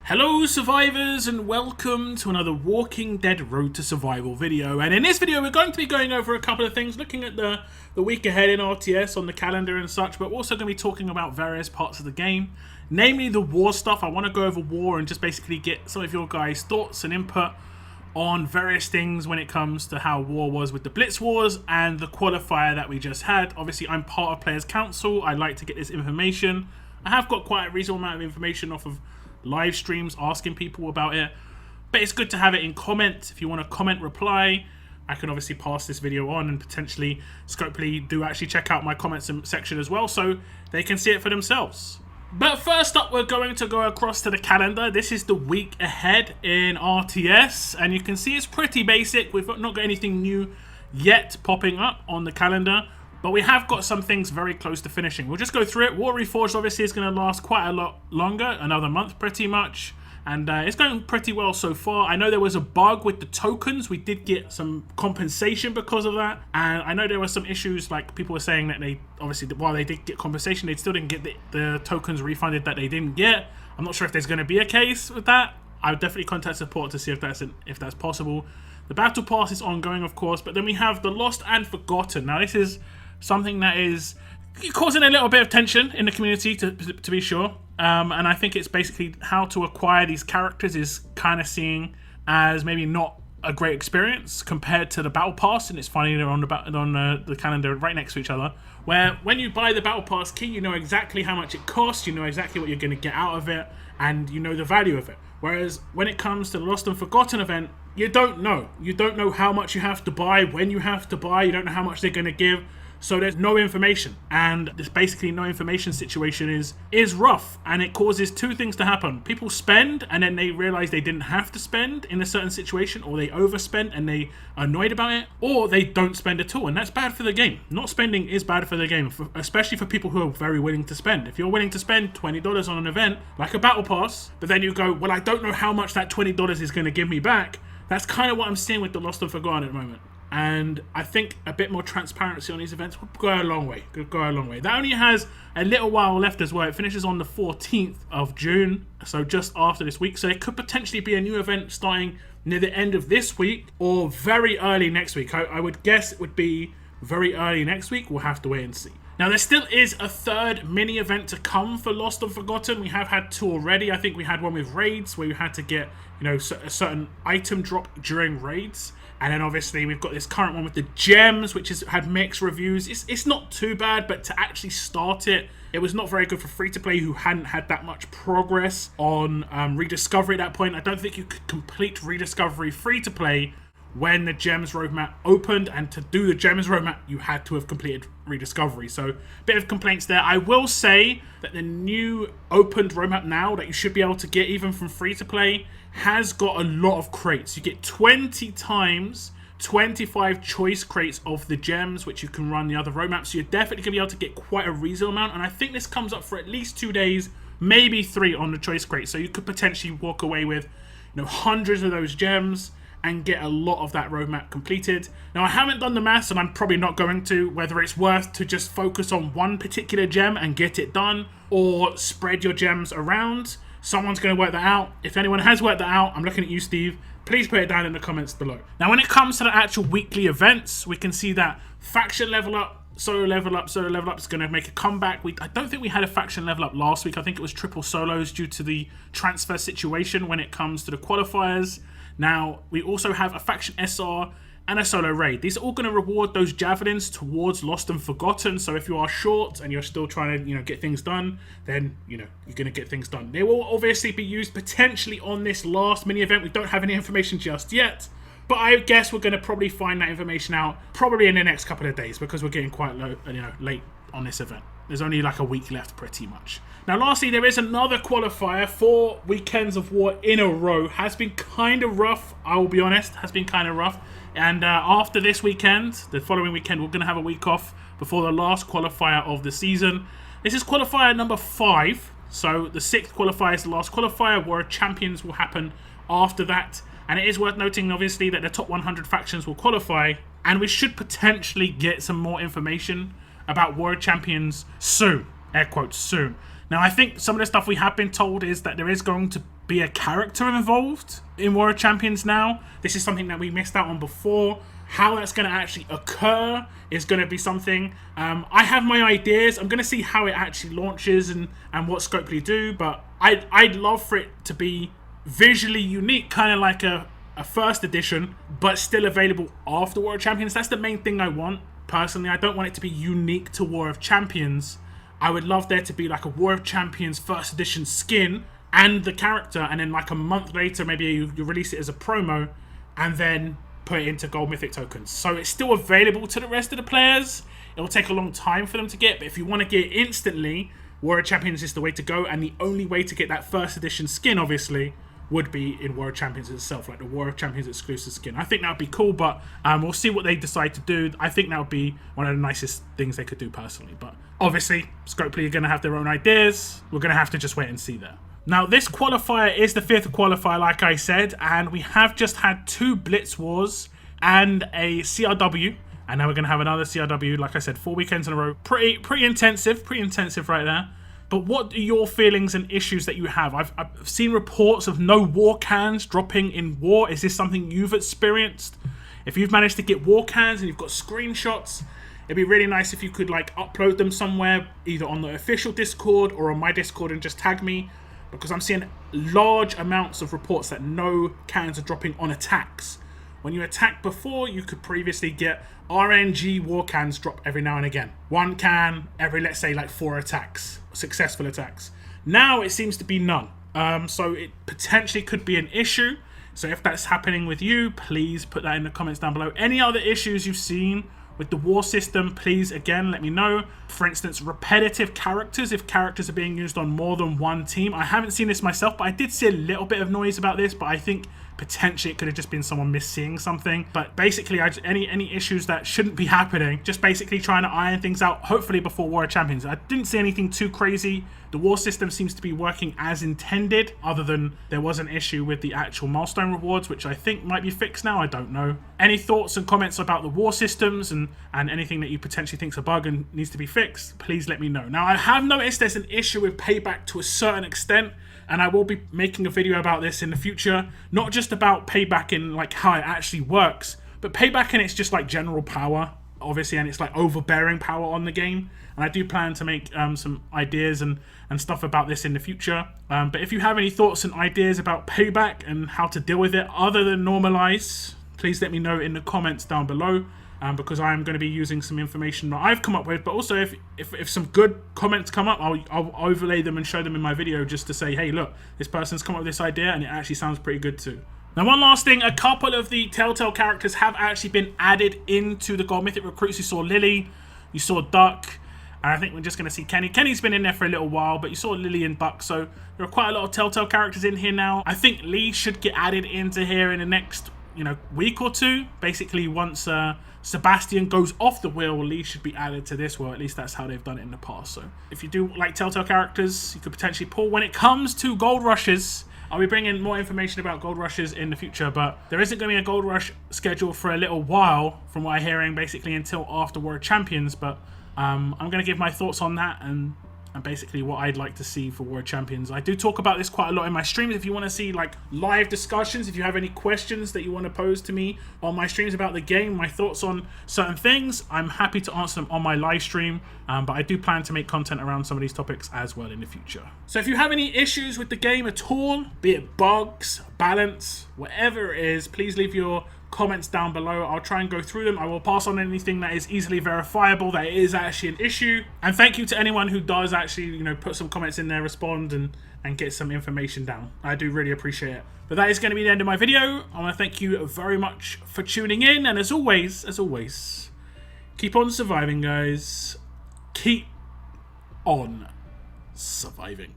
Hello survivors and welcome to another Walking Dead Road to Survival video, and in this video we're going to be going over a couple of things, looking at the week ahead in RTS on the calendar and such, but we're also going to be talking about various parts of the game, namely the war stuff. I want to go over war and just basically get some of your guys' thoughts and input on various things when it comes to how war was with the Blitz Wars and the qualifier that we just had. Obviously I'm part of Players Council, I like to get this information. I have got quite a reasonable amount of information off of live streams asking people about it, but it's good to have it in comment. If you want to comment, reply, I can obviously pass this video on and potentially Scopely do actually check out my comments section as well so they can see it for themselves. But first up, we're going to go across to the calendar. This is the week ahead in RTS, and you can see it's pretty basic. We've not got anything new yet popping up on the calendar, but we have got some things very close to finishing. We'll just go through it. War Reforged obviously is going to last quite a lot longer, another month pretty much. And it's going pretty well so far. I know there was a bug with the tokens. We did get some compensation because of that. And I know there were some issues, like people were saying that they, obviously, while they did get compensation, they still didn't get the tokens refunded that they didn't get. I'm not sure if there's going to be a case with that. I would definitely contact support to see if that's possible. The Battle Pass is ongoing, of course. But then we have the Lost and Forgotten. Now, this is something that is causing a little bit of tension in the community, to be sure. And I think it's basically how to acquire these characters is kind of seen as maybe not a great experience compared to the Battle Pass. And it's funny, they're on the calendar right next to each other, where when you buy the Battle Pass key, you know exactly how much it costs, you know exactly what you're going to get out of it, and you know the value of it. Whereas when it comes to the Lost and Forgotten event, you don't know. You don't know how much you have to buy, when you have to buy, you don't know how much they're going to give. So there's no information, and this basically no information situation is rough, and it causes two things to happen. People spend and then they realize they didn't have to spend in a certain situation, or they overspent and they are annoyed about it, or they don't spend at all, and that's bad for the game. Not spending is bad for the game, especially for people who are very willing to spend. If you're willing to spend $20 on an event like a Battle Pass, but then you go, well, I don't know how much that $20 is going to give me back, that's kind of what I'm seeing with the Lost and Forgotten at the moment. And I think a bit more transparency on these events would go a long way. Could go a long way. That only has a little while left as well. It finishes on the 14th of June, so just after this week. So it could potentially be a new event starting near the end of this week or very early next week. I would guess it would be very early next week. We'll have to wait and see. Now, there still is a third mini event to come for Lost and Forgotten. We have had two already. I think we had one with raids where you had to get, a certain item drop during raids. And then obviously we've got this current one with the gems, which has had mixed reviews. It's not too bad, but to actually start it, it was not very good for free-to-play who hadn't had that much progress on Rediscovery at that point. I don't think you could complete Rediscovery free-to-play when the Gems roadmap opened, and to do the Gems roadmap, you had to have completed Rediscovery. So, a bit of complaints there. I will say that the new opened roadmap now that you should be able to get even from free-to-play has got a lot of crates. You get 20 times 25 choice crates of the gems, which you can run the other roadmaps. So you're definitely going to be able to get quite a reasonable amount, and I think this comes up for at least 2 days, maybe 3 on the choice crate. So you could potentially walk away with hundreds of those gems and get a lot of that roadmap completed. Now, I haven't done the maths, and I'm probably not going to, whether it's worth to just focus on one particular gem and get it done, or spread your gems around. Someone's going to work that out. If anyone has worked that out, I'm looking at you, Steve. Please put it down in the comments below. Now, when it comes to the actual weekly events, we can see that faction level up, solo level up is going to make a comeback. I don't think we had a faction level up last week. I think it was triple solos due to the transfer situation when it comes to the qualifiers. Now, we also have a faction SR and a solo raid. These are all going to reward those javelins towards Lost and Forgotten. So if you are short and you're still trying to, get things done, then, you're going to get things done. They will obviously be used potentially on this last mini event. We don't have any information just yet, but I guess we're going to probably find that information out probably in the next couple of days, because we're getting quite low, late on this event. There's only like a week left pretty much. Now, lastly, there is another qualifier. 4 weekends of war in a row. Has been kind of rough, I will be honest. Has been kind of rough. And after this weekend, the following weekend, we're going to have a week off before the last qualifier of the season. This is qualifier number 5. So the 6th qualifier is the last qualifier. World Champions will happen after that. And it is worth noting, obviously, that the top 100 factions will qualify. And we should potentially get some more information about World Champions soon. Air quotes, soon. Now, I think some of the stuff we have been told is that there is going to be a character involved in War of Champions now. This is something that we missed out on before. How that's going to actually occur is going to be something. I have my ideas. I'm going to see how it actually launches and what Scopely do, but I'd love for it to be visually unique, kind of like a first edition, but still available after War of Champions. That's the main thing I want. Personally, I don't want it to be unique to War of Champions. I would love there to be like a War of Champions first edition skin and the character, and then like a month later, maybe you release it as a promo, and then put it into gold mythic tokens. So it's still available to the rest of the players. It'll take a long time for them to get, but if you want to get it instantly, War of Champions is the way to go, and the only way to get that first edition skin, obviously, would be in War of Champions itself, like the War of Champions exclusive skin. I think that would be cool, but we'll see what they decide to do. I think that would be one of the nicest things they could do personally, but obviously, Scopely are going to have their own ideas. We're going to have to just wait and see there. Now, this qualifier is the 5th qualifier, like I said, and we have just had 2 Blitz Wars and a CRW, and now we're going to have another CRW, like I said, 4 weekends in a row. Pretty intensive right there. But what are your feelings and issues that you have? I've seen reports of no war cans dropping in War. Is this something you've experienced? If you've managed to get war cans and you've got screenshots, it'd be really nice if you could like upload them somewhere, either on the official Discord or on my Discord, and just tag me, because I'm seeing large amounts of reports that no cans are dropping on attacks. When you attack before, you could previously get RNG war cans drop every now and again. 1 can every, let's say, like 4 attacks, successful attacks. Now it seems to be none. So it potentially could be an issue. So if that's happening with you, please put that in the comments down below. Any other issues you've seen with the war system, please, again, let me know. For instance, repetitive characters, if characters are being used on more than one team. I haven't seen this myself, but I did see a little bit of noise about this, but I think potentially it could have just been someone misseeing something. But basically, any issues that shouldn't be happening, just basically trying to iron things out, hopefully before War of Champions. I didn't see anything too crazy. The war system seems to be working as intended, other than there was an issue with the actual milestone rewards, which I think might be fixed now. I don't know. Any thoughts and comments about the war systems and anything that you potentially think's a bug and needs to be fixed, please let me know. Now, I have noticed there's an issue with payback to a certain extent, and I will be making a video about this in the future. Not just about payback in like how it actually works, but payback in its just like general power, obviously, and it's like overbearing power on the game. And I do plan to make some ideas and stuff about this in the future. But if you have any thoughts and ideas about payback and how to deal with it other than normalize, please let me know in the comments down below. Because I am going to be using some information that I've come up with, but also if some good comments come up, I'll overlay them and show them in my video, just to say, hey, look, this person's come up with this idea and it actually sounds pretty good too. Now, one last thing, a couple of the Telltale characters have actually been added into the Gold Mythic recruits. You saw Lily, you saw Duck, and I think we're just going to see Kenny. Kenny's been in there for a little while, but you saw Lily and Duck, so there are quite a lot of Telltale characters in here now. I think Lee should get added into here in the next, week or two. Basically, once Sebastian goes off the wheel, Lee should be added to this. Well, at least that's how they've done it in the past. So if you do like Telltale characters, you could potentially pull. When it comes to gold rushes, I'll be bringing more information about gold rushes in the future, but there isn't going to be a gold rush schedule for a little while, from what I'm hearing, basically until after War of Champions. But I'm going to give my thoughts on that and basically what I'd like to see for War of Champions. I do talk about this quite a lot in my streams. If you want to see like live discussions, if you have any questions that you want to pose to me on my streams about the game, my thoughts on certain things, I'm happy to answer them on my live stream. But I do plan to make content around some of these topics as well in the future. So if you have any issues with the game at all, be it bugs, balance, whatever it is, please leave your comments down below. I'll try and go through them. I will pass on anything that is easily verifiable that it is actually an issue. And thank you to anyone who does actually, put some comments in there, respond and get some information down. I do really appreciate it. But that is going to be the end of my video. I want to thank you very much for tuning in. And as always, keep on surviving, guys. Keep on surviving.